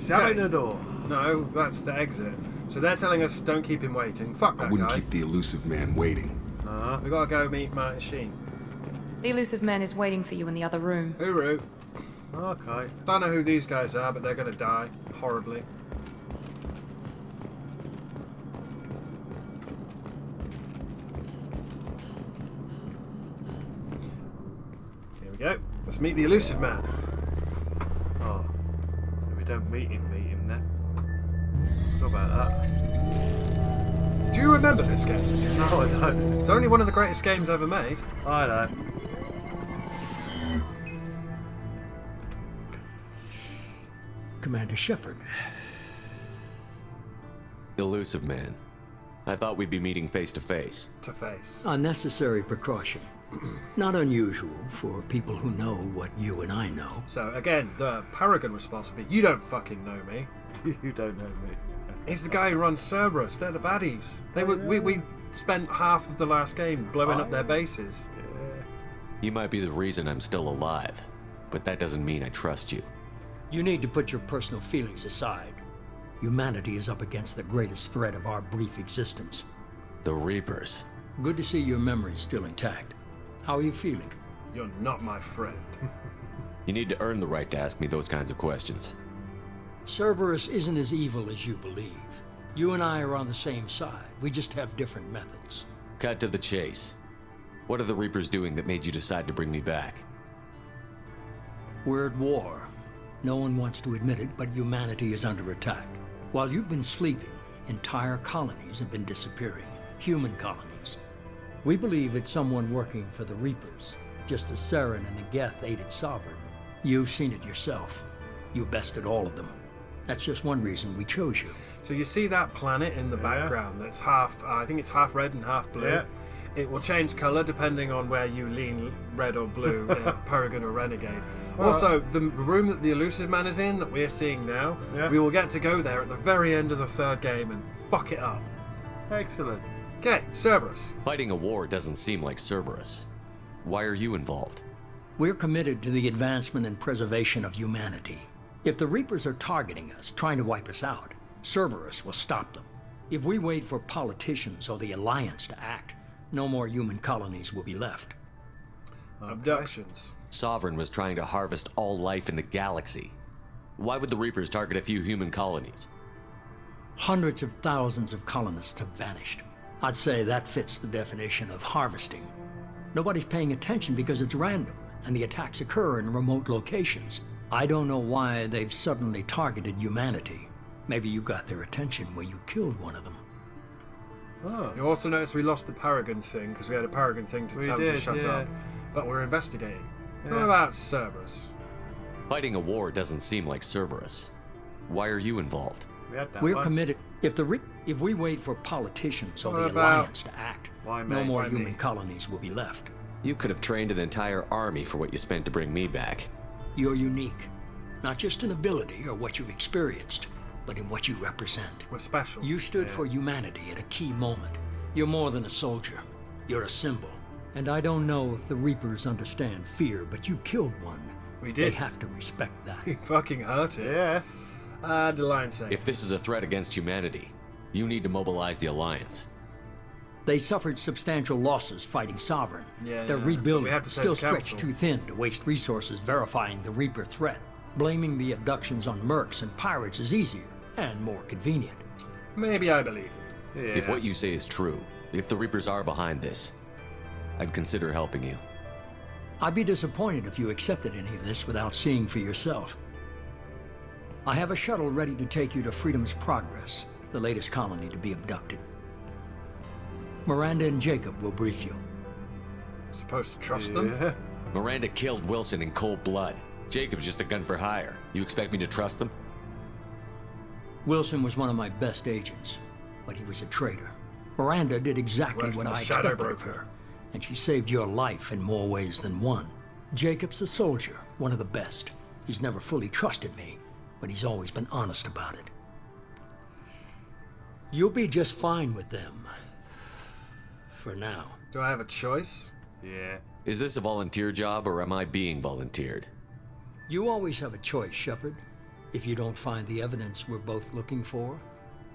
Damn the door. No, that's the exit. So they're telling us don't keep him waiting. Fuck that I wouldn't guy. keep the elusive man waiting. We gotta go meet Martin Sheen. The elusive man is waiting for you in the other room. Hooroo. Okay. Don't know who these guys are, but they're gonna die horribly. Here we go. Let's meet the elusive man. Oh. So we don't meet him then. What about that? Do you remember this game? No, I don't. It's only one of the greatest games ever made. I know. Commander Shepard. Elusive man. I thought we'd be meeting face to face. To face. A necessary precaution. Not unusual for people who know what you and I know. So again, the Paragon response would be, you don't fucking know me. You don't know me. He's the guy who runs Cerberus. They're the baddies. They were. We spent half of the last game blowing up their bases. Yeah. You might be the reason I'm still alive, but that doesn't mean I trust you. You need to put your personal feelings aside. Humanity is up against the greatest threat of our brief existence. The Reapers. Good to see your memory's still intact. How are you feeling? You're not my friend. You need to earn the right to ask me those kinds of questions. Cerberus isn't as evil as you believe. You and I are on the same side. We just have different methods. Cut to the chase. What are the Reapers doing that made you decide to bring me back? We're at war. No one wants to admit it, but humanity is under attack. While you've been sleeping, entire colonies have been disappearing. Human colonies. We believe it's someone working for the Reapers, just as Saren and the Geth aided Sovereign. You've seen it yourself. You bested all of them. That's just one reason we chose you. So you see that planet in the background that's half, I think it's half red and half blue. Yeah. It will change colour depending on where you lean red or blue, Paragon or Renegade. Also, the room that the elusive man is in, that we're seeing now, we will get to go there at the very end of the third game and fuck it up. Excellent. Okay, Cerberus. Fighting a war doesn't seem like Cerberus. Why are you involved? We're committed to the advancement and preservation of humanity. If the Reapers are targeting us, trying to wipe us out, Cerberus will stop them. If we wait for politicians or the Alliance to act, no more human colonies will be left. Abductions. Sovereign was trying to harvest all life in the galaxy. Why would the Reapers target a few human colonies? Hundreds of thousands of colonists have vanished. I'd say that fits the definition of harvesting. Nobody's paying attention because it's random, and the attacks occur in remote locations. I don't know why they've suddenly targeted humanity. Maybe you got their attention when you killed one of them. Oh. You also notice we lost the Paragon thing, because we had a Paragon thing to tell him to shut up. But we're investigating. What about Cerberus? Fighting a war doesn't seem like Cerberus. Why are you involved? We're committed. If we wait for politicians or What the about- Alliance to act, Why no me? more Why human me? colonies will be left. You could have trained an entire army for what you spent to bring me back. You're unique. Not just in ability or what you've experienced, but in what you represent. We're special. You stood for humanity at a key moment. You're more than a soldier. You're a symbol. And I don't know if the Reapers understand fear, but you killed one. We did. They have to respect that. He fucking hurt it. Yeah. The line say. If this is a threat against humanity, you need to mobilize the Alliance. They suffered substantial losses fighting Sovereign. Yeah, Their yeah. We rebuilding had to save still the council. stretched too thin to waste resources verifying the Reaper threat. Blaming the abductions on mercs and pirates is easier and more convenient. Maybe I believe you. Yeah. If what you say is true, if the Reapers are behind this, I'd consider helping you. I'd be disappointed if you accepted any of this without seeing for yourself. I have a shuttle ready to take you to Freedom's Progress, the latest colony to be abducted. Miranda and Jacob will brief you. Supposed to trust them? Yeah. Miranda killed Wilson in cold blood. Jacob's just a gun for hire. You expect me to trust them? Wilson was one of my best agents, but he was a traitor. Miranda did exactly Worked what for the I shadow expected of broker. her, and she saved your life in more ways than one. Jacob's a soldier, one of the best. He's never fully trusted me, but he's always been honest about it. You'll be just fine with them. For now. Do I have a choice? Yeah. Is this a volunteer job or am I being volunteered? You always have a choice, Shepard. If you don't find the evidence we're both looking for,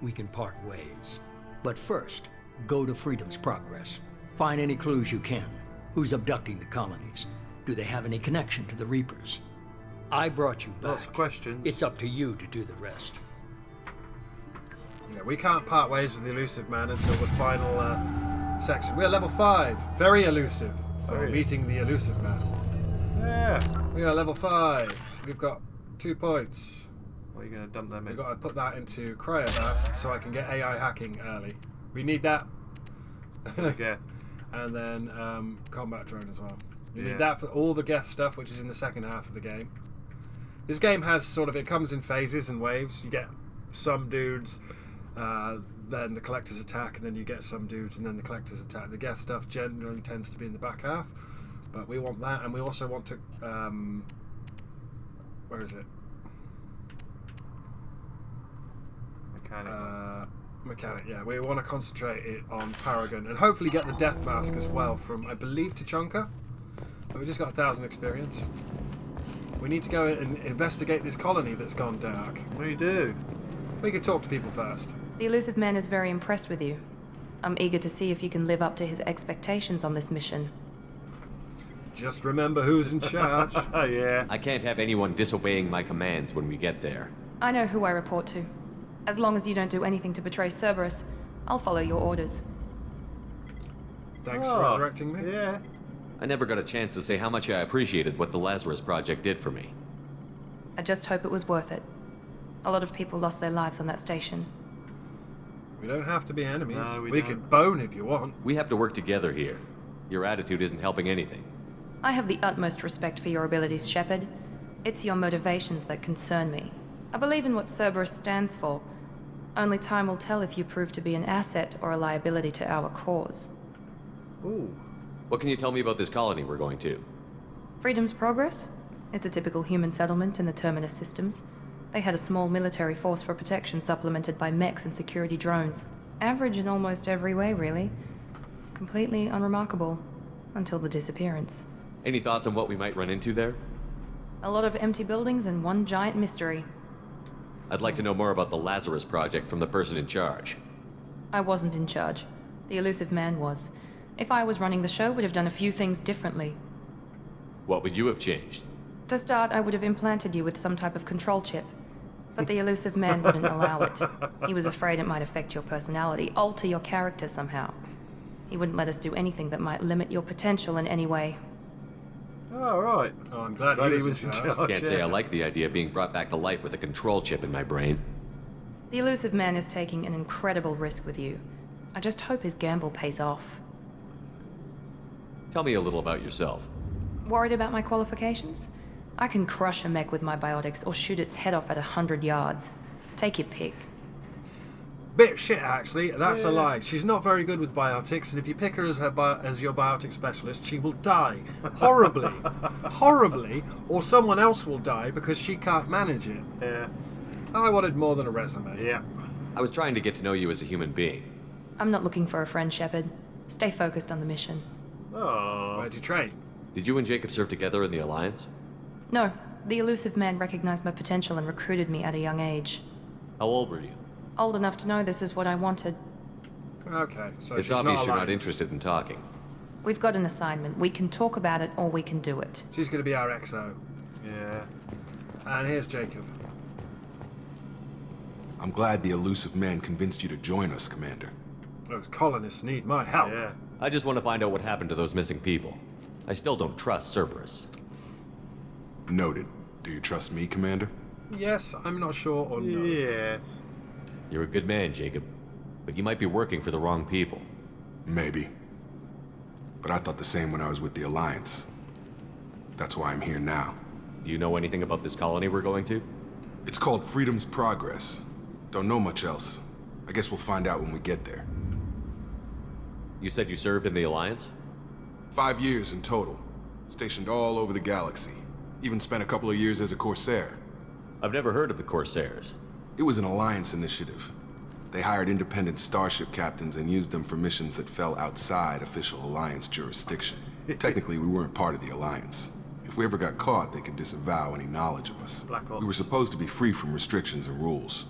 we can part ways. But first, go to Freedom's Progress. Find any clues you can. Who's abducting the colonies? Do they have any connection to the Reapers? I brought you back. Lots of questions. It's up to you to do the rest. Yeah, we can't part ways with the elusive man until the final section. We're level 5. Very elusive. For Very. meeting the elusive man. Yeah. We are level 5. We've got 2 points. What are you going to dump them We've in? got to put that into cryoblast so I can get AI hacking early. We need that. Okay. And then combat drone as well. You Yeah. need that for all the Geth stuff, which is in the second half of the game. This game has sort of, it comes in phases and waves. You get some dudes, then the collectors attack, and then you get some dudes, and then the collectors attack. The Geth stuff generally tends to be in the back half, but we want that, and we also want to, where is it? Mechanic, yeah. We want to concentrate it on Paragon, and hopefully get the Death Mask as well from, I believe, Tachanka. But we just got 1,000 experience. We need to go and investigate this colony that's gone dark. We do. We could talk to people first. The elusive man is very impressed with you. I'm eager to see if you can live up to his expectations on this mission. Just remember who's in charge. Oh, yeah. I can't have anyone disobeying my commands when we get there. I know who I report to. As long as you don't do anything to betray Cerberus, I'll follow your orders. Thanks for resurrecting me. Yeah. I never got a chance to say how much I appreciated what the Lazarus Project did for me. I just hope it was worth it. A lot of people lost their lives on that station. We don't have to be enemies. No, we we don't. could bone if you want. We have to work together here. Your attitude isn't helping anything. I have the utmost respect for your abilities, Shepard. It's your motivations that concern me. I believe in what Cerberus stands for. Only time will tell if you prove to be an asset or a liability to our cause. Ooh. What can you tell me about this colony we're going to? Freedom's Progress? It's a typical human settlement in the Terminus systems. They had a small military force for protection supplemented by mechs and security drones. Average in almost every way, really. Completely unremarkable. Until the disappearance. Any thoughts on what we might run into there? A lot of empty buildings and one giant mystery. I'd like to know more about the Lazarus Project from the person in charge. I wasn't in charge. The elusive man was. If I was running the show, would have done a few things differently. What would you have changed? To start, I would have implanted you with some type of control chip. But the elusive man wouldn't allow it. He was afraid it might affect your personality, alter your character somehow. He wouldn't let us do anything that might limit your potential in any way. Oh, right. Oh, I'm glad Glad he he was in charge. Can't say I like the idea of being brought back to life with a control chip in my brain. The elusive man is taking an incredible risk with you. I just hope his gamble pays off. Tell me a little about yourself. Worried about my qualifications? I can crush a mech with my biotics or shoot its head off at 100 yards. Take your pick. Bit shit, actually. That's a lie. She's not very good with biotics, and if you pick her as as your biotic specialist, she will die horribly, horribly, or someone else will die because she can't manage it. Yeah. I wanted more than a resume. Yeah. I was trying to get to know you as a human being. I'm not looking for a friend, Shepard. Stay focused on the mission. Oh. Where'd you train? Did you and Jacob serve together in the Alliance? No, the elusive man recognized my potential and recruited me at a young age. How old were you? Old enough to know this is what I wanted. Okay, so It's she's obvious not you're not alliance. interested in talking. We've got an assignment. We can talk about it or we can do it. She's going to be our XO. Yeah. And here's Jacob. I'm glad the elusive man convinced you to join us, Commander. Those colonists need my help. Yeah. I just want to find out what happened to those missing people. I still don't trust Cerberus. Noted. Do you trust me, Commander? Yes, I'm not sure or no. Yes. You're a good man, Jacob. But you might be working for the wrong people. Maybe. But I thought the same when I was with the Alliance. That's why I'm here now. Do you know anything about this colony we're going to? It's called Freedom's Progress. Don't know much else. I guess we'll find out when we get there. You said you served in the Alliance? 5 years in total. Stationed all over the galaxy. Even spent a couple of years as a Corsair. I've never heard of the Corsairs. It was an Alliance initiative. They hired independent starship captains and used them for missions that fell outside official Alliance jurisdiction. Technically, we weren't part of the Alliance. If we ever got caught, they could disavow any knowledge of us. Black Ops. We were supposed to be free from restrictions and rules,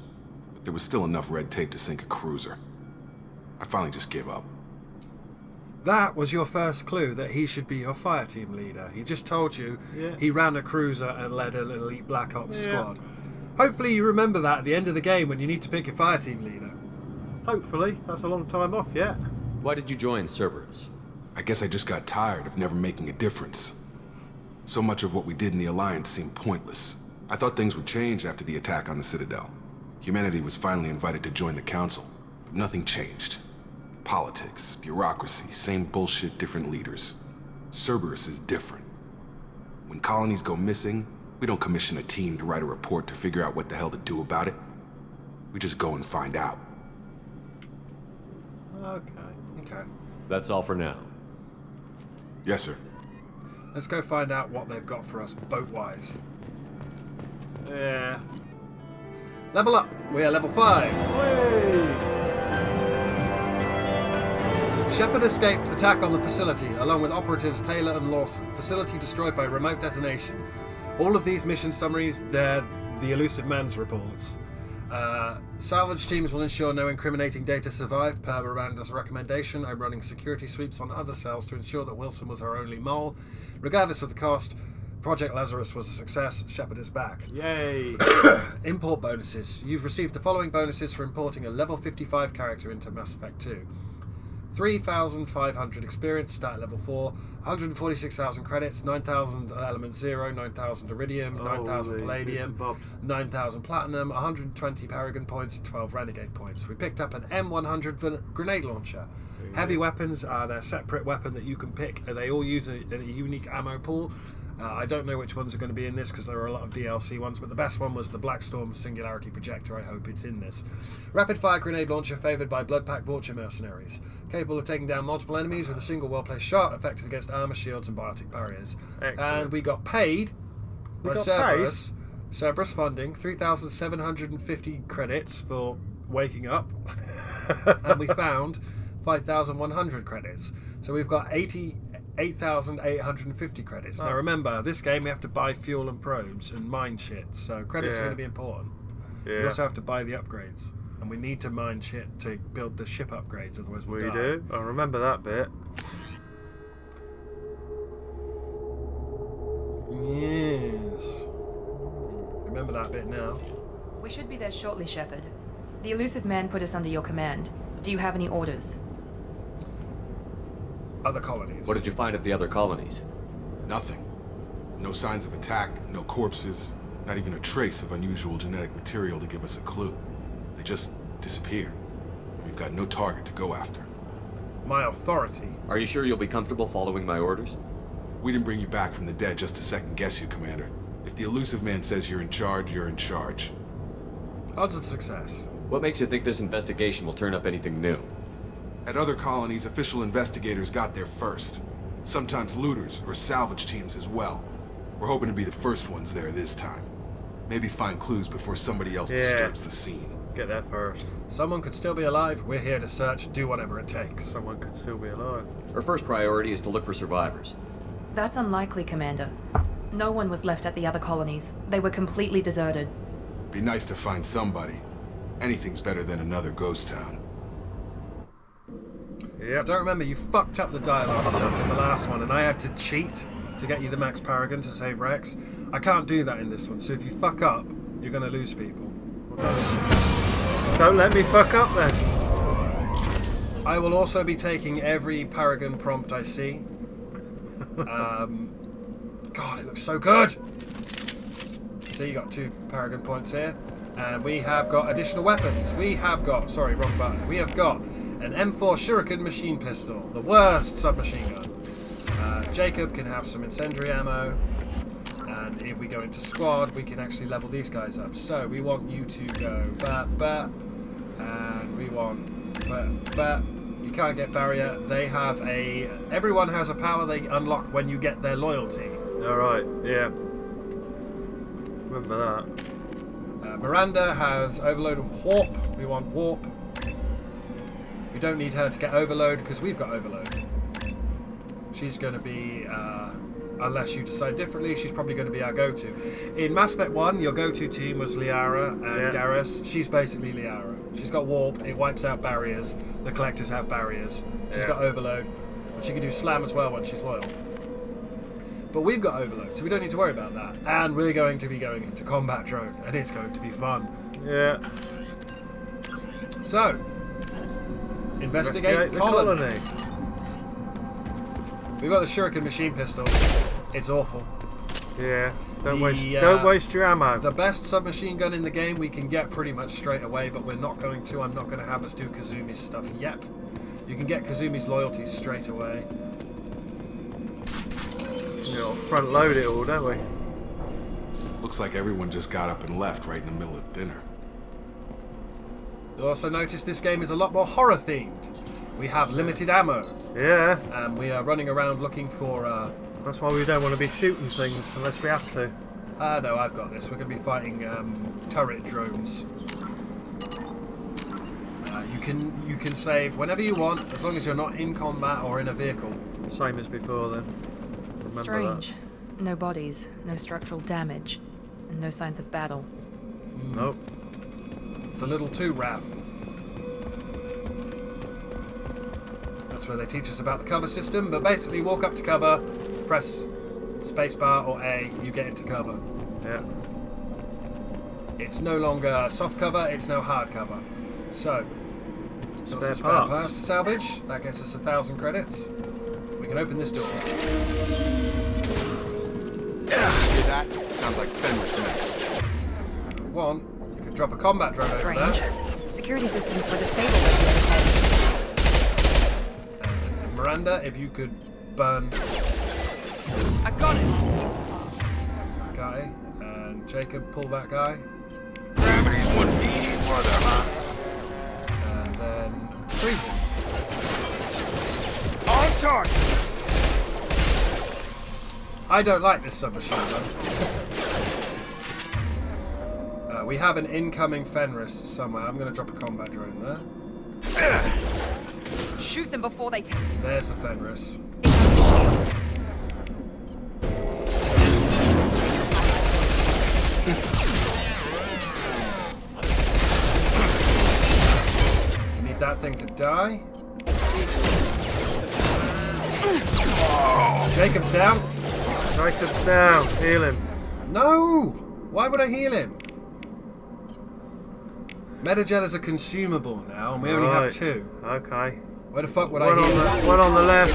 but there was still enough red tape to sink a cruiser. I finally just gave up. That was your first clue that he should be your fire team leader. He just told you he ran a cruiser and led an elite Black Ops squad. Hopefully you remember that at the end of the game when you need to pick your fire team leader. Hopefully. That's a long time off yet. Why did you join Cerberus? I guess I just got tired of never making a difference. So much of what we did in the Alliance seemed pointless. I thought things would change after the attack on the Citadel. Humanity was finally invited to join the Council, but nothing changed. Politics, bureaucracy, same bullshit, different leaders. Cerberus is different. When colonies go missing, we don't commission a team to write a report to figure out what the hell to do about it. We just go and find out. Okay. That's all for now. Yes, sir. Let's go find out what they've got for us boat-wise. Yeah. Level up. We are level 5. Shepard escaped attack on the facility, along with operatives Taylor and Lawson. Facility destroyed by remote detonation. All of these mission summaries, they're the elusive man's reports. Salvage teams will ensure no incriminating data survived, per Miranda's recommendation. I'm running security sweeps on other cells to ensure that Wilson was our only mole. Regardless of the cost, Project Lazarus was a success. Shepard is back. Yay. Import bonuses. You've received the following bonuses for importing a level 55 character into Mass Effect 2. 3,500 experience, start at level 4, 146,000 credits, 9,000 element 0, 9,000 iridium, 9,000 palladium, 9,000 platinum, 120 paragon points, 12 renegade points. We picked up an M100 grenade launcher. Heavy weapons are their separate weapon that you can pick. They all use a unique ammo pool. I don't know which ones are going to be in this because there are a lot of DLC ones, but the best one was the Blackstorm Singularity Projector. I hope it's in this. Rapid fire grenade launcher favoured by Bloodpack Vulture mercenaries. Capable of taking down multiple enemies with a single well-placed shot, effective against armour, shields and biotic barriers. Excellent. And we got paid by Cerberus. Cerberus funding, 3,750 credits for waking up. And we found 5,100 credits. So we've got 8,850 credits. Now remember, this game we have to buy fuel and probes and mine shit, so credits are going to be important. We also have to buy the upgrades, and we need to mine shit to build the ship upgrades, otherwise we die. do. I remember that bit. Yes. Remember that bit now. We should be there shortly, Shepard. The elusive man put us under your command. Do you have any orders? Other colonies. What did you find at the other colonies? Nothing. No signs of attack, no corpses, not even a trace of unusual genetic material to give us a clue. They just disappear. And we've got no target to go after. My authority. Are you sure you'll be comfortable following my orders? We didn't bring you back from the dead just to second guess you, Commander. If the elusive man says you're in charge, you're in charge. Odds of success. What makes you think this investigation will turn up anything new? At other colonies, official investigators got there first. Sometimes looters or salvage teams as well. We're hoping to be the first ones there this time. Maybe find clues before somebody else disturbs the scene. Get there first. Someone could still be alive. We're here to search, do whatever it takes. Someone could still be alive. Our first priority is to look for survivors. That's unlikely, Commander. No one was left at the other colonies. They were completely deserted. Be nice to find somebody. Anything's better than another ghost town. I don't remember, you fucked up the dialogue stuff in the last one, and I had to cheat to get you the max paragon to save Rex. I can't do that in this one, so if you fuck up, you're going to lose people. Don't let me fuck up then. I will also be taking every paragon prompt I see. God, it looks so good! So you got 2 paragon points here. And we have got additional weapons. We have got, sorry, wrong button. We have got an M4 Shuriken machine pistol, the worst submachine gun. Jacob can have some incendiary ammo, and if we go into squad, we can actually level these guys up. So we want you to go bat, and we want bat. You can't get barrier. They have a. Everyone has a power they unlock when you get their loyalty. All right, yeah. Remember that. Miranda has overload and warp. We want warp. We don't need her to get overload because we've got overload. She's going to be unless you decide differently, she's probably going to be our go-to. In Mass Effect 1, your go-to team was Liara and Garrus. She's basically Liara. She's got warp, it wipes out barriers. The Collectors have barriers. She's got overload. But she can do slam as well when she's loyal. But we've got overload, so we don't need to worry about that. And we're going to be going into combat drone, and it's going to be fun. Yeah. So, investigate colony. We've got the Shuriken machine pistol. It's awful. Yeah. Don't waste your ammo. The best submachine gun in the game we can get pretty much straight away, but we're not going to. I'm not going to have us do Kazumi's stuff yet. You can get Kazumi's loyalties straight away. You know, front load it all, don't we? Looks like everyone just got up and left right in the middle of dinner. You'll also notice this game is a lot more horror themed. We have limited ammo. Yeah. And we are running around looking for... That's why we don't want to be shooting things unless we have to. No, I've got this. We're going to be fighting turret drones. You can save whenever you want, as long as you're not in combat or in a vehicle. Same as before then. Remember Strange. No bodies, no structural damage, and no signs of battle. Nope. It's a little too rough. That's where they teach us about the cover system, but basically walk up to cover, press spacebar or A, you get into cover. Yeah. It's no longer soft cover, it's now hard cover. So, Spare spare parts. parts to salvage. That gets us 1,000 credits. We can open this door. Yeah, hear that? Sounds like Fenris mess. One, you can drop a combat drone over Strange. there. Security systems were disabled. And Miranda, if you could burn I got it. that guy, and Jacob, pull that guy, Gravity's 180 brother, huh? and then freeze him. On target! I don't like this submachine gun. We have an incoming Fenris somewhere. I'm going to drop a combat drone there. Shoot them before they take. There's the Fenris. Need that thing to die. Jacob's down. Jacob's down. Heal him. No! Why would I heal him? Metagel is a consumable now, and we only have 2. Okay. Where the fuck would One I heal? one on the left.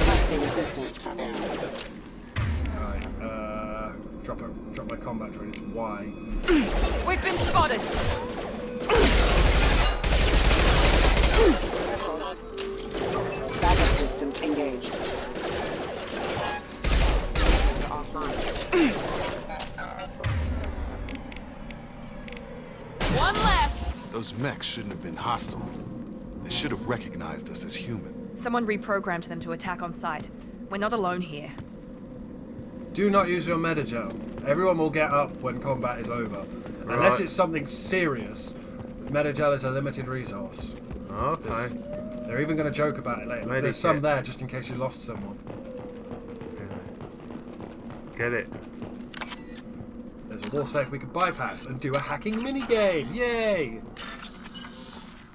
Right, drop my combat drone. It's Y. We've been spotted. Backup systems engaged. Offline. One less. Those mechs shouldn't have been hostile. They should have recognized us as human. Someone reprogrammed them to attack on sight. We're not alone here. Do not use your Metagel. Everyone will get up when combat is over. Unless it's something serious, Metagel is a limited resource. Okay. They're even going to joke about it later. There's some there just in case you lost someone. Get it. There's a wall safe we could bypass and do a hacking minigame. Yay!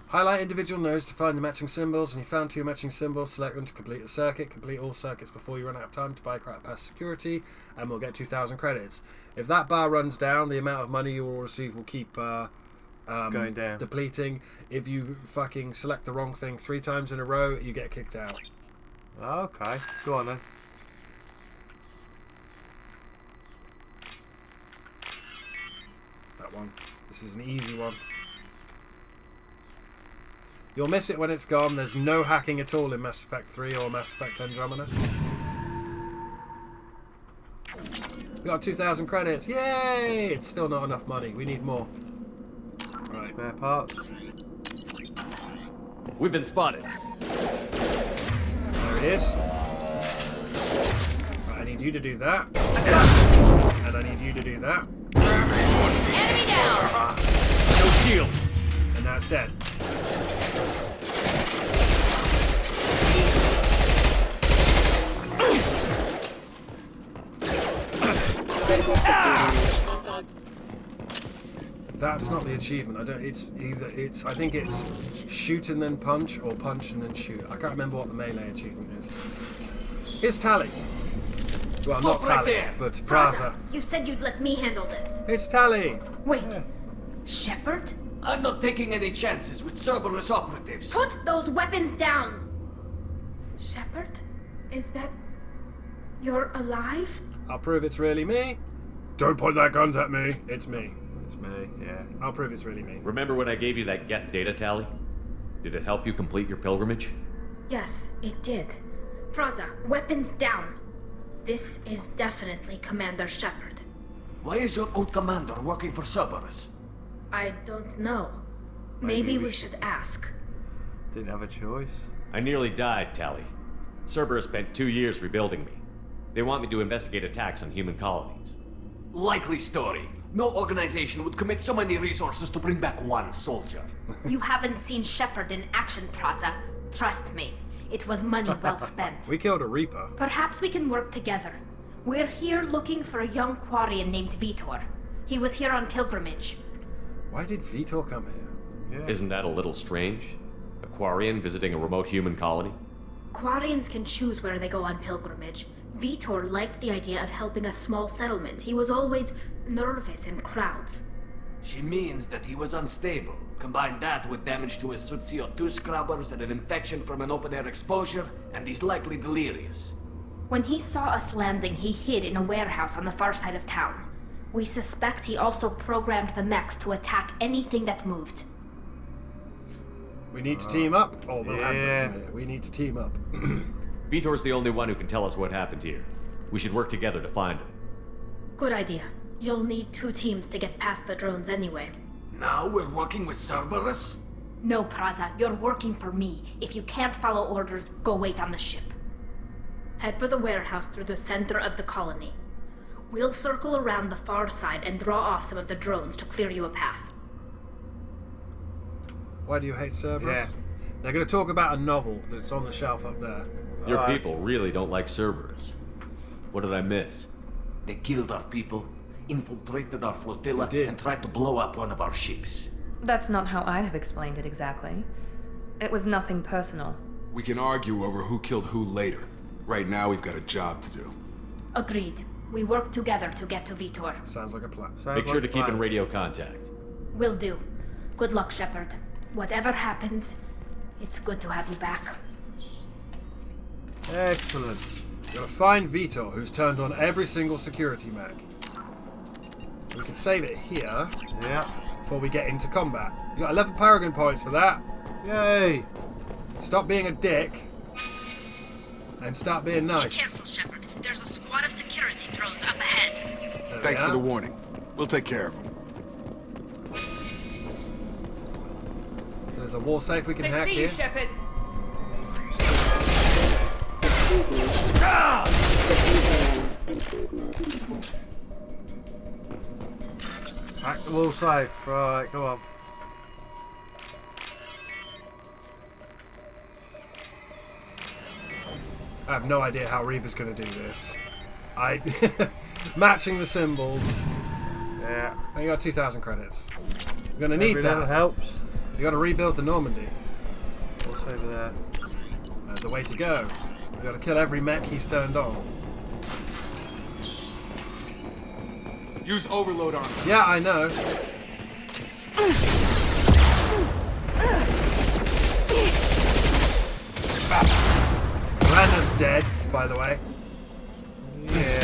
Highlight individual nodes to find the matching symbols. When you found 2 matching symbols, select them to complete a circuit. Complete all circuits before you run out of time to bypass security, and we'll get 2,000 credits. If that bar runs down, the amount of money you will receive will keep going down, depleting. If you fucking select the wrong thing 3 times in a row, you get kicked out. Okay. Go on then. That one. This is an easy one. You'll miss it when it's gone. There's no hacking at all in Mass Effect 3 or Mass Effect Andromeda. We got 2,000 credits. Yay! It's still not enough money. We need more. Right. Spare parts. We've been spotted. There it is. Right, I need you to do that. And I need you to do that. Enemy down. No shield. And now it's dead. That's not the achievement. I don't. It's either. It's. I think it's shoot and then punch, or punch and then shoot. I can't remember what the melee achievement is. It's Tally. Well, not Stop right Tally, there. but Praza. You said you'd let me handle this. It's Tally. Wait. Shepard? I'm not taking any chances with Cerberus operatives. Put those weapons down! Shepard? Is that... You're alive? I'll prove it's really me. Don't point that guns at me. It's me. It's me, yeah. I'll prove it's really me. Remember when I gave you that get data tally? Did it help you complete your pilgrimage? Yes, it did. Praza, weapons down. This is definitely Commander Shepard. Why is your old commander working for Cerberus? I don't know. Maybe we should ask. Didn't have a choice. I nearly died, Tally. Cerberus spent 2 years rebuilding me. They want me to investigate attacks on human colonies. Likely story. No organization would commit so many resources to bring back one soldier. You haven't seen Shepard in action, Praza. Trust me, it was money well spent. We killed a Reaper. Perhaps we can work together. We're here looking for a young Quarian named Vitor. He was here on pilgrimage. Why did Vitor come here? Yeah. Isn't that a little strange? A Quarian visiting a remote human colony? Quarians can choose where they go on pilgrimage. Vitor liked the idea of helping a small settlement. He was always nervous in crowds. She means that he was unstable. Combine that with damage to his CO2 scrubbers and an infection from an open-air exposure, and he's likely delirious. When he saw us landing, he hid in a warehouse on the far side of town. We suspect he also programmed the mechs to attack anything that moved. We need to team up. Oh, we'll Yeah. handle it from here. We need to team up. Vitor's the only one who can tell us what happened here. We should work together to find him. Good idea. You'll need 2 teams to get past the drones anyway. Now we're working with Cerberus? No, Praza, you're working for me. If you can't follow orders, go wait on the ship. Head for the warehouse through the center of the colony. We'll circle around the far side and draw off some of the drones to clear you a path. Why do you hate Cerberus? Yeah. They're going to talk about a novel that's on the shelf up there. Your Alright. people really don't like Cerberus. What did I miss? They killed our people, infiltrated our flotilla, They did. and tried to blow up one of our ships. That's not how I'd have explained it exactly. It was nothing personal. We can argue over who killed who later. Right now, we've got a job to do. Agreed. We work together to get to Vitor. Sounds like a plan. Sounds Make sure like to keep in plan. radio contact. Will do. Good luck, Shepard. Whatever happens, it's good to have you back. Excellent. Gotta find Vitor, who's turned on every single security mech. So we can save it here Yeah. before we get into combat. You got 11 Paragon points for that. Yay! Stop being a dick and start being nice. Shepard. There's a squad of security drones up ahead. There we Thanks for are. the warning. We'll take care of them. So there's a wall safe we can hack here. Shepard. Excuse me. Hack the wall safe. Right, come on. I have no idea how Reaver's gonna do this. Matching the symbols. Yeah. Oh, you got 2,000 credits. You're gonna need Every little that. helps. You gotta rebuild the Normandy. What's over there? The way to go. You gotta kill every mech he's turned on. Use overload on them. Yeah, I know. Miranda's dead, by the way. Yeah.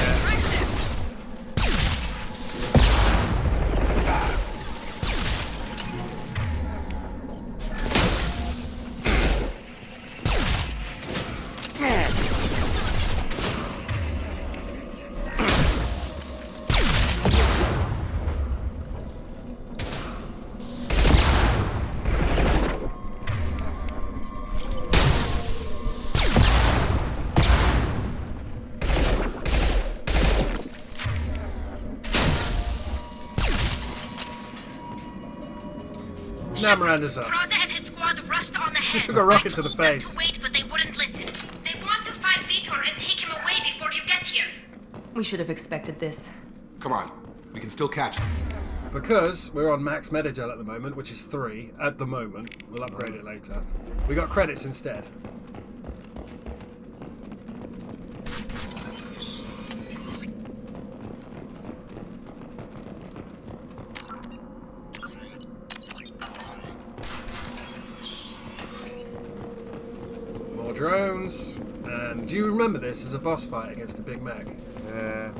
Now Miranda's up. Praza and his squad rushed on ahead. took a rocket I to the told them face. to wait, but they wouldn't listen. They want to find Vitor and take him away before you get here. We should have expected this. Come on. We can still catch them. because we're on max metagel at the moment, which is 3 at the moment. We'll upgrade it later. We got credits instead. More drones. And do you remember this as a boss fight against a big mech? Yeah.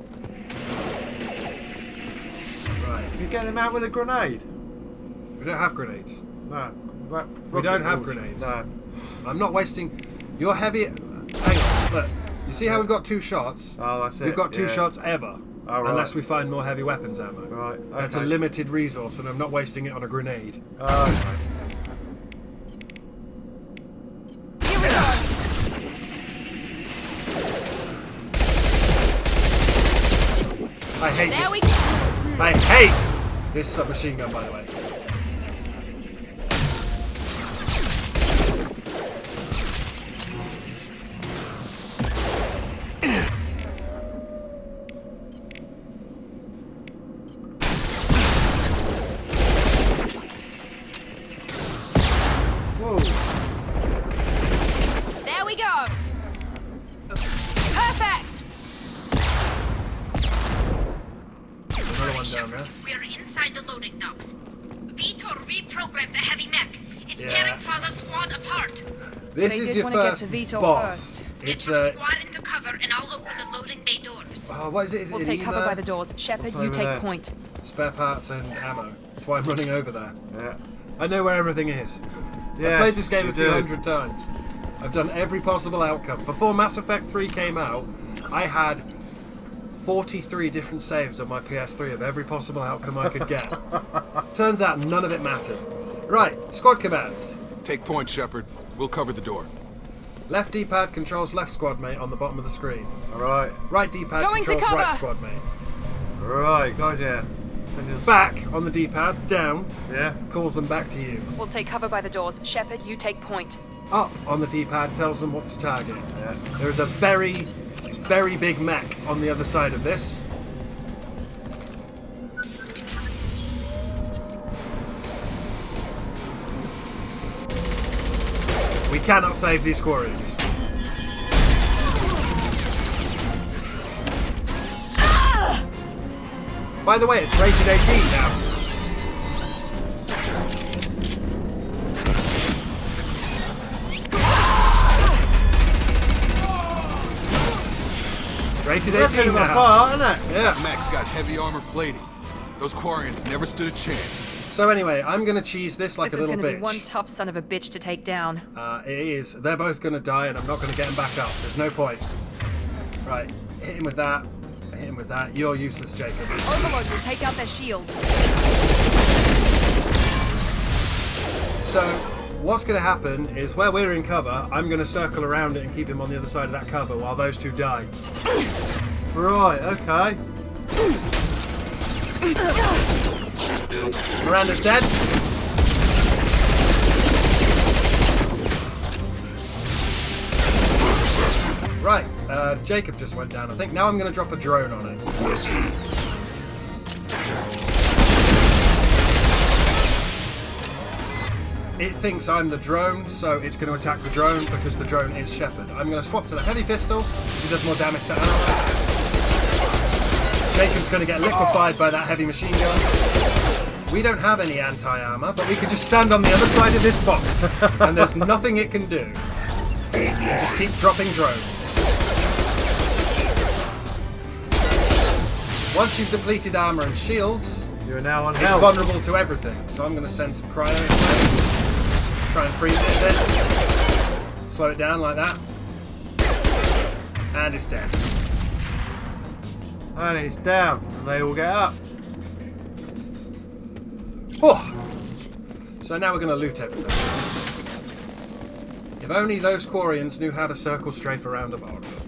Right. You get him out with a grenade? We don't have grenades. No. We don't have grenades. No. I'm not wasting your heavy. Hang on, look. You see how we've got 2 shots? Oh, that's it. We've got 2 yeah. shots ever. Oh, right. Unless we find more heavy weapons ammo. Right. Okay. That's a limited resource, and I'm not wasting it on a grenade. Oh, okay. Here we go! I hate There this. we go! I hate this submachine gun, by the way. Whoa. There we go! Perfect! Another one down there. We're inside the loading docks. Vitor reprogrammed the heavy mech. It's Yeah. tearing Plaza's squad apart. This They is did your wanna get first to Vitor boss. Get It's your a. squad into cover and I'll open the loading bay doors. Oh, what is it? Is We'll it take an cover EMA? by the doors. Shepard, What's you over take there? point. Spare parts and ammo. That's why I'm running over there. Yeah. I know where everything is. Yes, I've played this game you a few do. hundred times. I've done every possible outcome. Before Mass Effect 3 came out, I had 43 different saves on my PS3 of every possible outcome I could get. Turns out none of it mattered. Right, squad commands. Take point, Shepard. We'll cover the door. Left D-pad controls left squad mate on the bottom of the screen. Alright. Right D-pad Going to controls right cover. squad mate. Right, go there. Back on the D-pad, down, Yeah. calls them back to you. We'll take cover by the doors. Shepard, you take point. Up on the D-pad tells them what to target. Yeah. There is a very, very big mech on the other side of this. We cannot save these Quarians. By the way, it's rated 18 now. Rated 18 now. Fire, isn't it? Yeah. Max got heavy armor plating. Those Quarians never stood a chance. So anyway, I'm gonna cheese this like This a is little gonna bitch. be one tough son of a bitch to take down. It is. They're both gonna die, and I'm not gonna get them back up. There's no point. Right, hit him with that. Hit him with that. You're useless, Jacob. Overload will take out their shields. So, what's gonna happen is where we're in cover, I'm gonna circle around it and keep him on the other side of that cover while those two die. Right, okay. Miranda's dead. Right, Jacob just went down, I think. Now I'm going to drop a drone on it. It thinks I'm the drone, so it's going to attack the drone because the drone is Shepard. I'm going to swap to the heavy pistol. It does more damage to armor. Jacob's going to get liquefied by that heavy machine gun. We don't have any anti-armor, but we could just stand on the other side of this box, and there's nothing it can do. Just keep dropping drones. Once you've depleted armor and shields, You are now on it's health. vulnerable to everything. So I'm going to send some cryo into it. Try and freeze it a bit. Slow it down like that. And it's dead. And it's down. And they all get up. Oh. So now we're going to loot everything. If only those Quarians knew how to circle strafe around a box.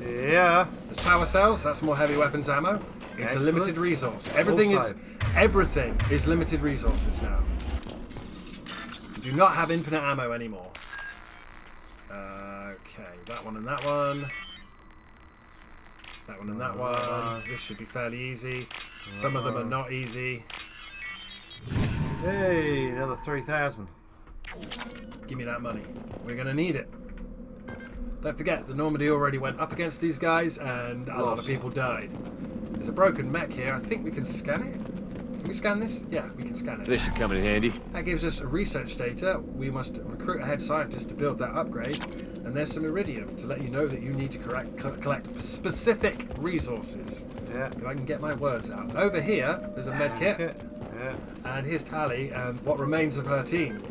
Yeah. There's power cells, that's more heavy weapons ammo. It's Excellent. a limited resource. Everything is limited resources now. We do not have infinite ammo anymore. Okay, that one and that one. That one and that one. This should be fairly easy. Some of them are not easy. Hey, another 3,000. Give me that money. We're gonna need it. Don't forget, the Normandy already went up against these guys and a lot of people died. There's a broken mech here. I think we can scan it. Can we scan this? Yeah, we can scan it. This should come in handy. That gives us research data. We must recruit a head scientist to build that upgrade. And there's some iridium to let you know that you need to collect specific resources. Yeah. If I can get my words out. Over here, there's a med kit. Yeah. And here's Tally and what remains of her team.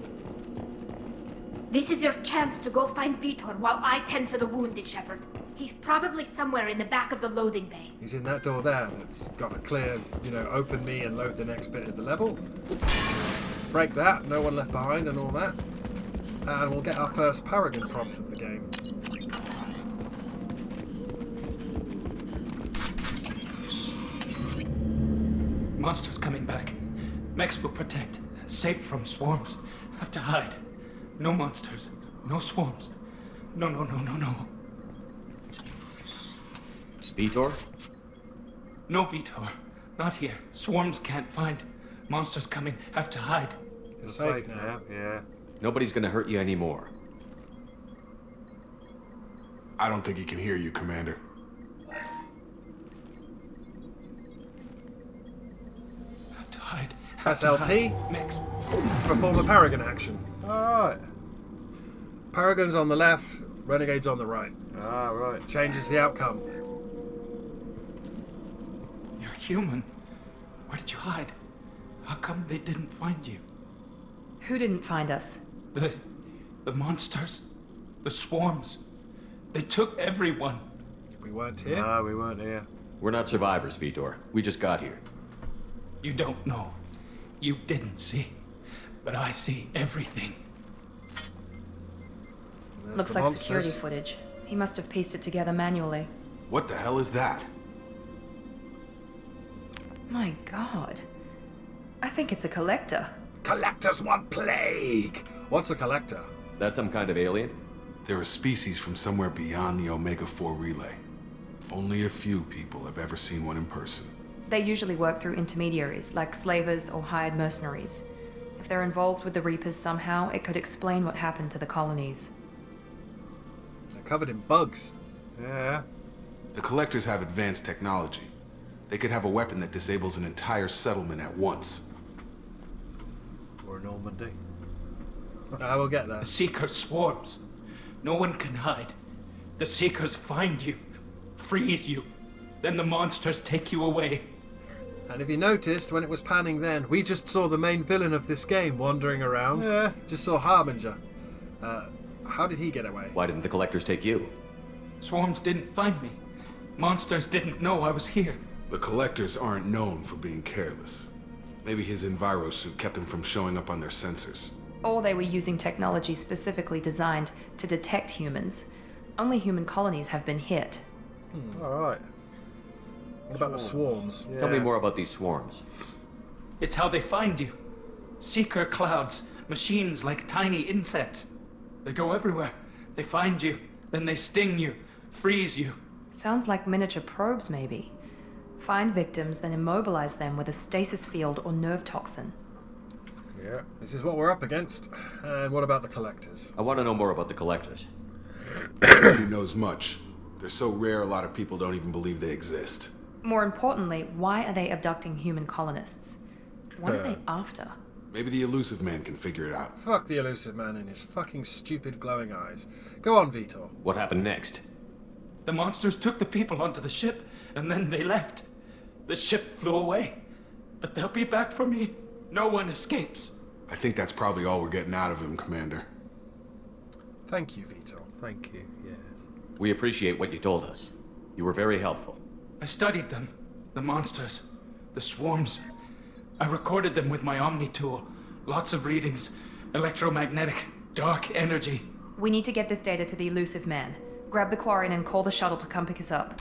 This is your chance to go find Vitor while I tend to the wounded, Shepard. He's probably somewhere in the back of the loading bay. He's in that door there that's got a clear, open me and load the next bit of the level. Break that, no one left behind and all that. And we'll get our first Paragon prompt of the game. Monsters coming back. Mechs will protect. Safe from swarms. Have to hide. No monsters. No swarms. No. Vitor? No Vitor. Not here. Swarms can't find. Monsters coming. Have to hide. You're safe now. Yeah. Nobody's gonna hurt you anymore. I don't think he can hear you, Commander. Have to hide. Press LT. Mechs. Perform a Paragon action. Alright. Paragon's on the left, Renegade's on the right. Ah, right. Changes the outcome. You're human. Where did you hide? How come they didn't find you? Who didn't find us? The monsters. The swarms. They took everyone. We weren't here. No, we weren't here. We're not survivors, Vitor. We just got here. You don't know. You didn't see. But I see everything. There's Looks the like monsters. security footage. He must have pieced it together manually. What the hell is that? My god. I think it's a collector. Collectors want plague! What's a collector? That's some kind of alien? They're a species from somewhere beyond the Omega-4 relay. Only a few people have ever seen one in person. They usually work through intermediaries, like slavers or hired mercenaries. If they're involved with the Reapers somehow, it could explain what happened to the colonies. They're covered in bugs. Yeah. The collectors have advanced technology. They could have a weapon that disables an entire settlement at once. Or Normandy. I will get that. The Seeker swarms. No one can hide. The Seekers find you, freeze you, then the monsters take you away. And if you noticed, when it was panning then, we just saw the main villain of this game wandering around. Yeah. Just saw Harbinger. How did he get away? Why didn't the collectors take you? Swarms didn't find me. Monsters didn't know I was here. The collectors aren't known for being careless. Maybe his enviro suit kept him from showing up on their sensors. Or they were using technology specifically designed to detect humans. Only human colonies have been hit. Alright. What about the swarms? Yeah. Tell me more about these swarms. It's how they find you. Seeker clouds, machines like tiny insects. They go everywhere. They find you, then they sting you, freeze you. Sounds like miniature probes, maybe. Find victims, then immobilize them with a stasis field or nerve toxin. Yeah. This is what we're up against. And what about the collectors? I want to know more about the collectors. Nobody knows much. They're so rare, a lot of people don't even believe they exist. More importantly, why are they abducting human colonists? What are they after? Maybe the elusive man can figure it out. Fuck the elusive man and his fucking stupid glowing eyes. Go on, Vitor. What happened next? The monsters took the people onto the ship, and then they left. The ship flew away. But they'll be back for me. No one escapes. I think that's probably all we're getting out of him, Commander. Thank you, Vitor. Thank you, yes. We appreciate what you told us. You were very helpful. I studied them. The monsters. The swarms. I recorded them with my Omni tool. Lots of readings. Electromagnetic. Dark energy. We need to get this data to the elusive man. Grab the Quarian and call the shuttle to come pick us up.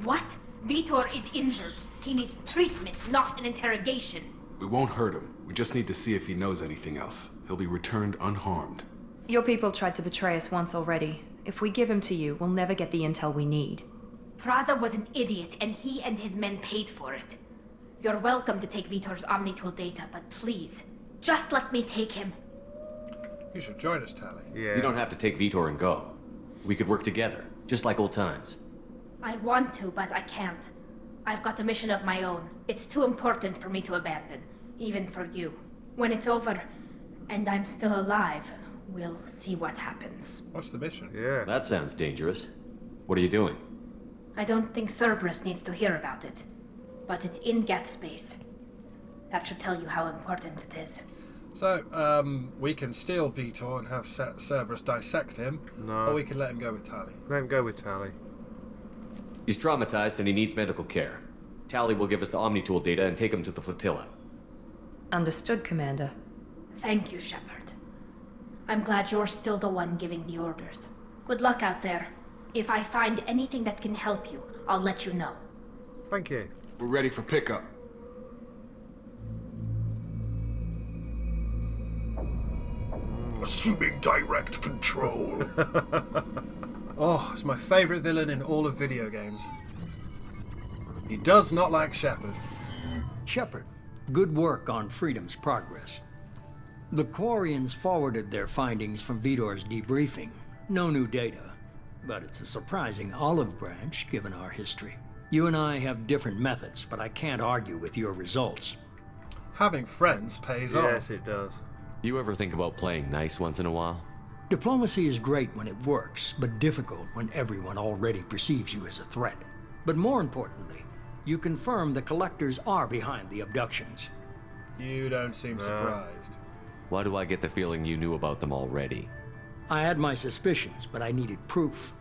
What? Vitor is injured. He needs treatment, not an interrogation. We won't hurt him. We just need to see if he knows anything else. He'll be returned unharmed. Your people tried to betray us once already. If we give him to you, we'll never get the intel we need. Praza was an idiot, and he and his men paid for it. You're welcome to take Vitor's Omnitool data, but please, just let me take him. You should join us, Tally. Yeah. You don't have to take Vitor and go. We could work together, just like old times. I want to, but I can't. I've got a mission of my own. It's too important for me to abandon, even for you. When it's over, and I'm still alive, we'll see what happens. What's the mission? Yeah. That sounds dangerous. What are you doing? I don't think Cerberus needs to hear about it, but it's in Geth space. That should tell you how important it is. So, we can steal Vitor and have Cerberus dissect him, No. or we can let him go with Tally. Let him go with Tally. He's traumatized and he needs medical care. Tally will give us the Omnitool data and take him to the flotilla. Understood, Commander. Thank you, Shepard. I'm glad you're still the one giving the orders. Good luck out there. If I find anything that can help you, I'll let you know. Thank you. We're ready for pickup. Assuming direct control. Oh, it's my favorite villain in all of video games. He does not like Shepard. Shepard, good work on Freedom's progress. The Quarians forwarded their findings from Vitor's debriefing. No new data, but it's a surprising olive branch given our history. You and I have different methods, but I can't argue with your results. Having friends pays off. Yes, it does. You ever think about playing nice once in a while? Diplomacy is great when it works, but difficult when everyone already perceives you as a threat. But more importantly, you confirm the Collectors are behind the abductions. You don't seem surprised. Why do I get the feeling you knew about them already? I had my suspicions, but I needed proof.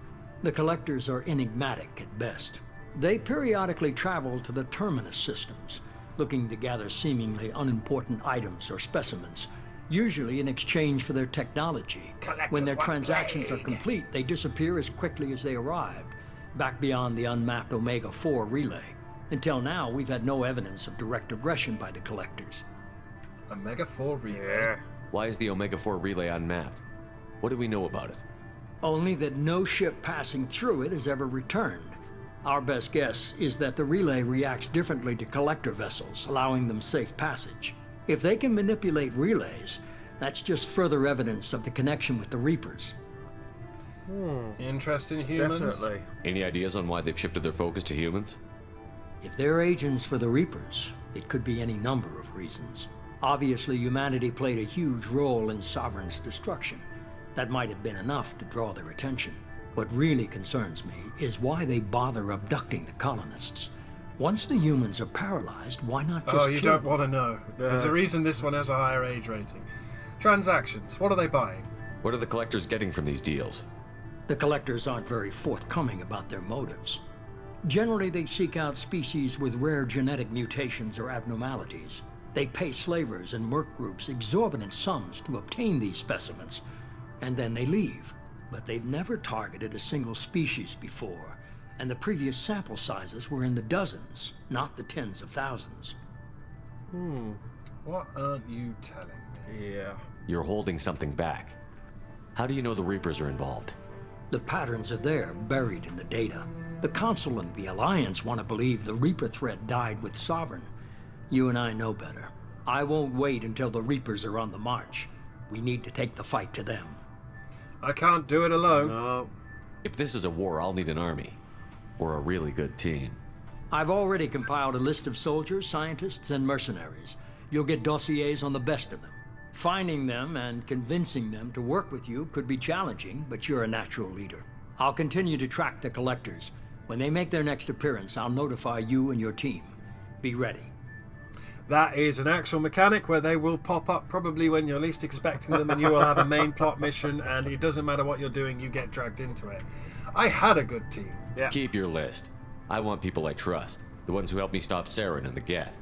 The Collectors are enigmatic at best. They periodically travel to the Terminus systems, looking to gather seemingly unimportant items or specimens, usually in exchange for their technology. When their transactions are complete, they disappear as quickly as they arrived, back beyond the unmapped Omega-4 relay. Until now, we've had no evidence of direct aggression by the Collectors. Omega-4 relay? Yeah. Why is the Omega-4 relay unmapped? What do we know about it? Only that no ship passing through it has ever returned. Our best guess is that the relay reacts differently to Collector vessels, allowing them safe passage. If they can manipulate relays, that's just further evidence of the connection with the Reapers. Interest in humans? Definitely. Any ideas on why they've shifted their focus to humans? If they're agents for the Reapers, it could be any number of reasons. Obviously, humanity played a huge role in Sovereign's destruction. That might have been enough to draw their attention. What really concerns me is why they bother abducting the colonists. Once the humans are paralyzed, why not just Oh, you kill don't want to know. There's a reason this one has a higher age rating. Transactions, what are they buying? What are the Collectors getting from these deals? The Collectors aren't very forthcoming about their motives. Generally, they seek out species with rare genetic mutations or abnormalities. They pay slavers and merc groups exorbitant sums to obtain these specimens, and then they leave. But they've never targeted a single species before, and the previous sample sizes were in the dozens, not the tens of thousands. What aren't you telling me? Yeah. You're holding something back. How do you know the Reapers are involved? The patterns are there, buried in the data. The Council and the Alliance want to believe the Reaper threat died with Sovereign. You and I know better. I won't wait until the Reapers are on the march. We need to take the fight to them. I can't do it alone. No. If this is a war, I'll need an army. Or a really good team. I've already compiled a list of soldiers, scientists, and mercenaries. You'll get dossiers on the best of them. Finding them and convincing them to work with you could be challenging, but you're a natural leader. I'll continue to track the Collectors. When they make their next appearance, I'll notify you and your team. Be ready. That is an actual mechanic where they will pop up probably when you're least expecting them, and you will have a main plot mission, and it doesn't matter what you're doing, you get dragged into it. I had a good team. Yeah. Keep your list. I want people I trust. The ones who helped me stop Saren and the Geth.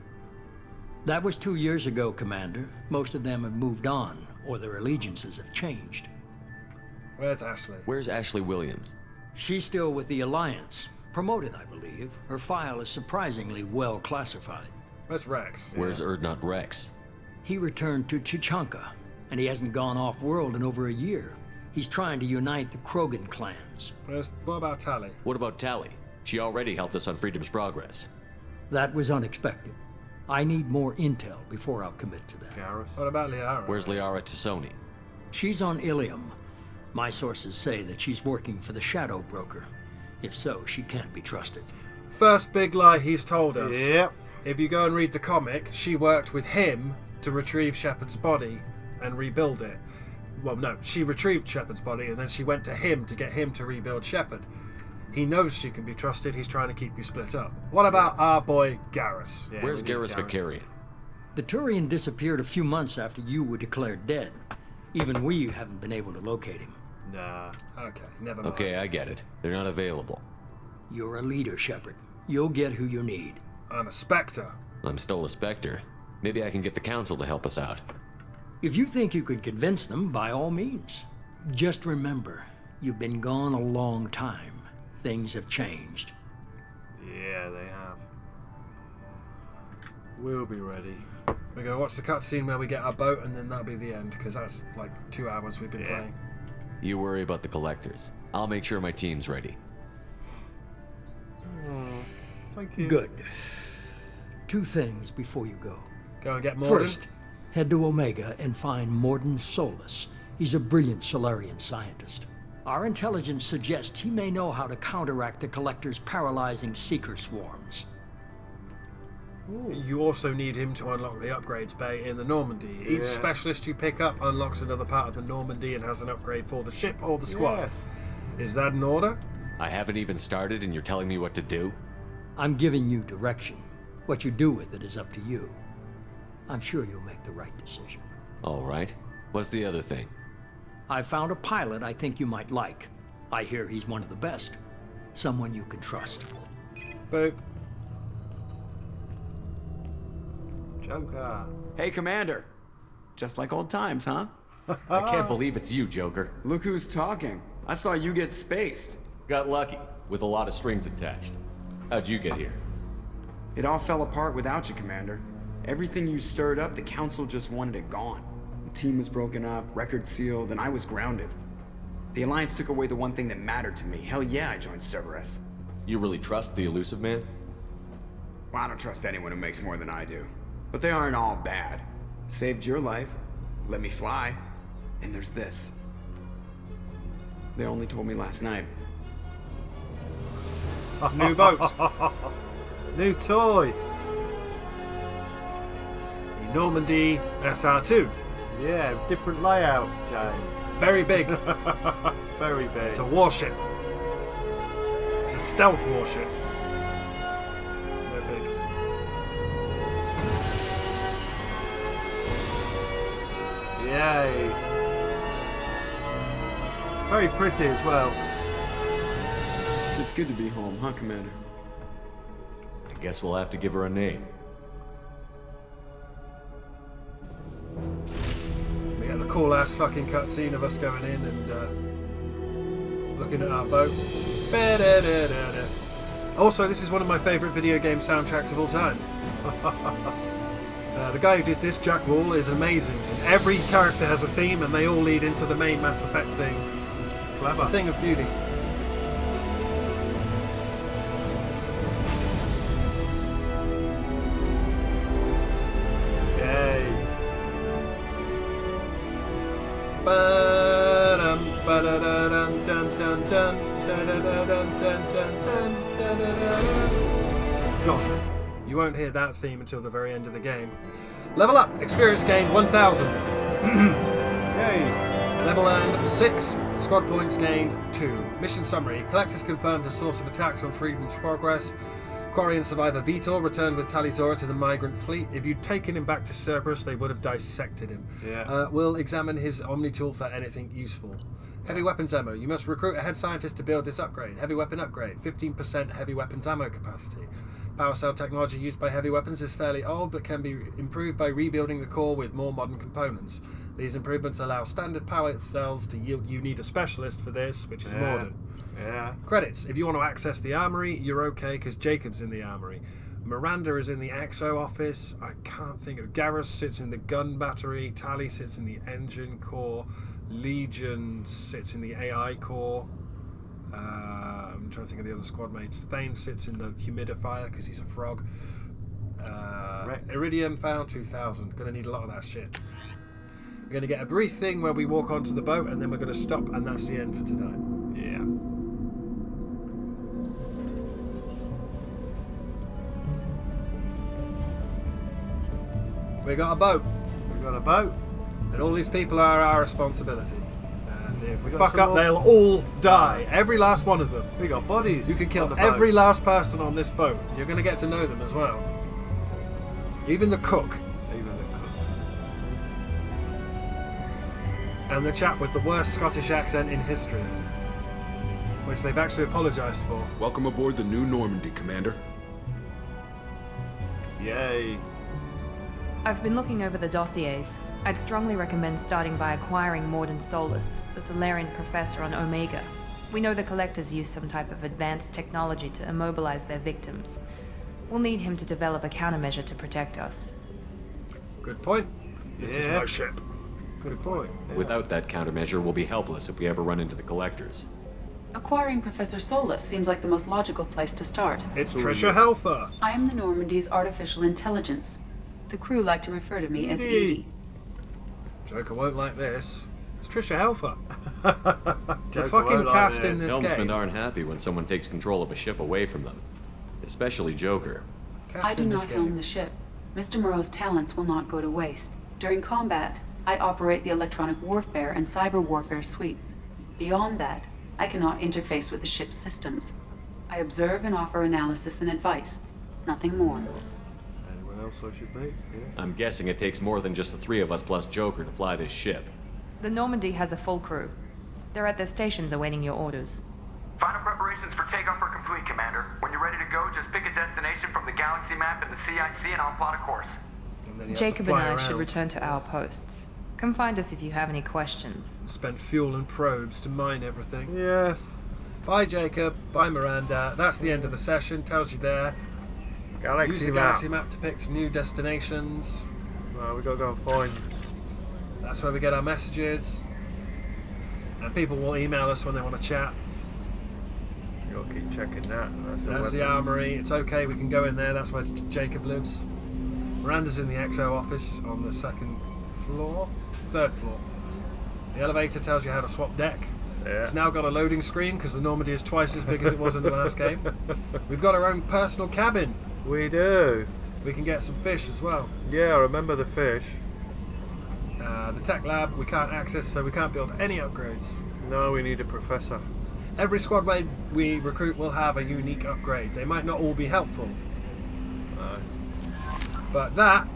That was 2 years ago, Commander. Most of them have moved on, or their allegiances have changed. Where's Ashley? Where's Ashley Williams? She's still with the Alliance. Promoted, I believe. Her file is surprisingly well classified. Where's Rex? Where's Erdnot Rex? He returned to Chichanka, and he hasn't gone off-world in over a year. He's trying to unite the Krogan clans. What about Tally? What about Tally? She already helped us on Freedom's Progress. That was unexpected. I need more intel before I'll commit to that. Garrus. What about Liara? Where's Liara Tassoni? She's on Ilium. My sources say that she's working for the Shadow Broker. If so, she can't be trusted. First big lie he's told us. Yep. If you go and read the comic, she worked with him to retrieve Shepard's body and rebuild it. Well, no, she retrieved Shepard's body and then she went to him to get him to rebuild Shepard. He knows she can be trusted. He's trying to keep you split up. What about our boy Garrus? Yeah, Where's we need Garrus Vicarian? The Turian disappeared a few months after you were declared dead. Even we haven't been able to locate him. Nah. Okay, never mind. Okay, I get it. They're not available. You're a leader, Shepard. You'll get who you need. I'm a Spectre. I'm still a Spectre. Maybe I can get the Council to help us out. If you think you could convince them, by all means. Just remember, you've been gone a long time. Things have changed. Yeah, they have. We'll be ready. We're going to watch the cutscene where we get our boat and then that'll be the end, because that's like 2 hours we've been playing. You worry about the collectors. I'll make sure my team's ready. Thank you. Good. 2 things before you go. Go and get Morden. First, head to Omega and find Morden Solus. He's a brilliant Solarian scientist. Our intelligence suggests he may know how to counteract the Collector's paralyzing Seeker swarms. You also need him to unlock the upgrades bay in the Normandy. Each specialist you pick up unlocks another part of the Normandy and has an upgrade for the ship or the squad. Yes. Is that an order? I haven't even started and you're telling me what to do? I'm giving you direction. What you do with it is up to you. I'm sure you'll make the right decision. All right. What's the other thing? I found a pilot I think you might like. I hear he's one of the best. Someone you can trust. Boop. Joker. Hey, Commander. Just like old times, huh? I can't believe it's you, Joker. Look who's talking. I saw you get spaced. Got lucky, with a lot of strings attached. How'd you get here? It all fell apart without you, Commander. Everything you stirred up, the Council just wanted it gone. The team was broken up, record sealed, and I was grounded. The Alliance took away the one thing that mattered to me. Hell yeah, I joined Cerberus. You really trust the Elusive Man? Well, I don't trust anyone who makes more than I do. But they aren't all bad. Saved your life, let me fly, and there's this. They only told me last night. New boat. New toy. The Normandy SR2. Yeah, different layout, James. Very big. Very big. It's a warship. It's a stealth warship. They're big. Yay. Very pretty as well. It's good to be home, huh, Commander? I guess we'll have to give her a name. We get the cool ass fucking cutscene of us going in and looking at our boat. Ba-da-da-da-da. Also, this is one of my favourite video game soundtracks of all time. The guy who did this, Jack Wall, is amazing. And every character has a theme and they all lead into the main Mass Effect thing. It's a thing of beauty. God, you won't hear that theme until the very end of the game. Level up, experience gained 1,000. Yay! Level earned 6, squad points gained 2. Mission summary: Collectors confirmed a source of attacks on Freedom's progress. Quarian survivor Vitor returned with Talizora to the migrant fleet. If you'd taken him back to Cerberus, they would have dissected him. Yeah. We'll examine his Omni tool for anything useful. Heavy weapons ammo. You must recruit a head scientist to build this upgrade. Heavy weapon upgrade. 15% heavy weapons ammo capacity. Power cell technology used by heavy weapons is fairly old, but can be improved by rebuilding the core with more modern components. These improvements allow standard power cells to yield. You need a specialist for this, which is Morden. Yeah. Credits. If you want to access the armory, you're okay, because Jacob's in the armory. Miranda is in the EXO office. I can't think of... Garrus sits in the gun battery. Tali sits in the engine core. Legion sits in the AI core. I'm trying to think of the other squad mates. Thane sits in the humidifier because he's a frog. Correct. Iridium found 2000. Gonna need a lot of that shit. We're gonna get a brief thing where we walk onto the boat and then we're gonna stop, and that's the end for tonight. Yeah. We got a boat. We got a boat. And all these people are our responsibility. And if we got fuck some up, more- they'll all die. Every last one of them. We got bodies. You could on kill the boat. every last person on this boat. You're going to get to know them as well. Even the cook. Even the cook. And the chap with the worst Scottish accent in history. Which they've actually apologised for. Welcome aboard the new Normandy, Commander. Yay. I've been looking over the dossiers. I'd strongly recommend starting by acquiring Morden Solus, the Solarian professor on Omega. We know the Collectors use some type of advanced technology to immobilize their victims. We'll need him to develop a countermeasure to protect us. Good point. This is Yeah. my ship. Good point. Yeah. Without that countermeasure, we'll be helpless if we ever run into the Collectors. Acquiring Professor Solus seems like the most logical place to start. It's Trisha Helfer. I am the Normandy's artificial intelligence. The crew like to refer to me as Edie. Joker won't like this. It's Trisha Helfer. The Joker fucking won't like cast this. in this Helmsmen game. aren't happy when someone takes control of a ship away from them. Especially Joker. Cast I do in this not helm game. the ship. Mr. Moreau's talents will not go to waste. During combat, I operate the electronic warfare and cyber warfare suites. Beyond that, I cannot interface with the ship's systems. I observe and offer analysis and advice. Nothing more. Anyone else I should meet? Yeah. I'm guessing it takes more than just the three of us plus Joker to fly this ship. The Normandy has a full crew. They're at their stations awaiting your orders. Final preparations for takeoff are complete, Commander. When you're ready to go, just pick a destination from the galaxy map in the CIC and I'll plot a course. And then he has Jacob to and fly I should around. return to our posts. Come find us if you have any questions. Spend fuel and probes to mine everything. Yes. Bye, Jacob. Bye, Miranda. That's the end of the session. Tells you there. Use Galaxy the map. galaxy map to pick new destinations. Well, we gotta go and find. That's where we get our messages. And people will email us when they want to chat. So you gotta keep checking that. That's the armory. It's okay. We can go in there. That's where Jacob lives. Miranda's in the XO office on the third floor. The elevator tells you how to swap deck. Yeah. It's now got a loading screen because the Normandy is twice as big as it was in the last game. We've got our own personal cabin. We do. We can get some fish as well. Yeah, I remember the fish. The tech lab we can't access, so we can't build any upgrades. No, we need a professor. Every squad we recruit will have a unique upgrade. They might not all be helpful, No. but that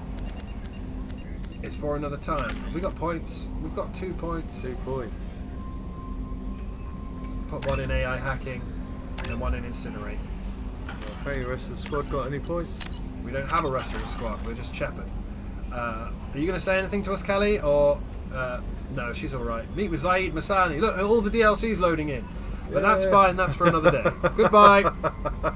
is for another time. Have we got points? We've got 2 points. 2 points. Put one in AI hacking and one in incinerate. Okay, the rest of the squad got any points? We don't have a rest of the squad. We're just Shepard. Are you going to say anything to us, Kelly? Or no, she's all right. Meet with Zaid Masani. Look, all the DLC's loading in. But that's fine. That's for another day. Goodbye.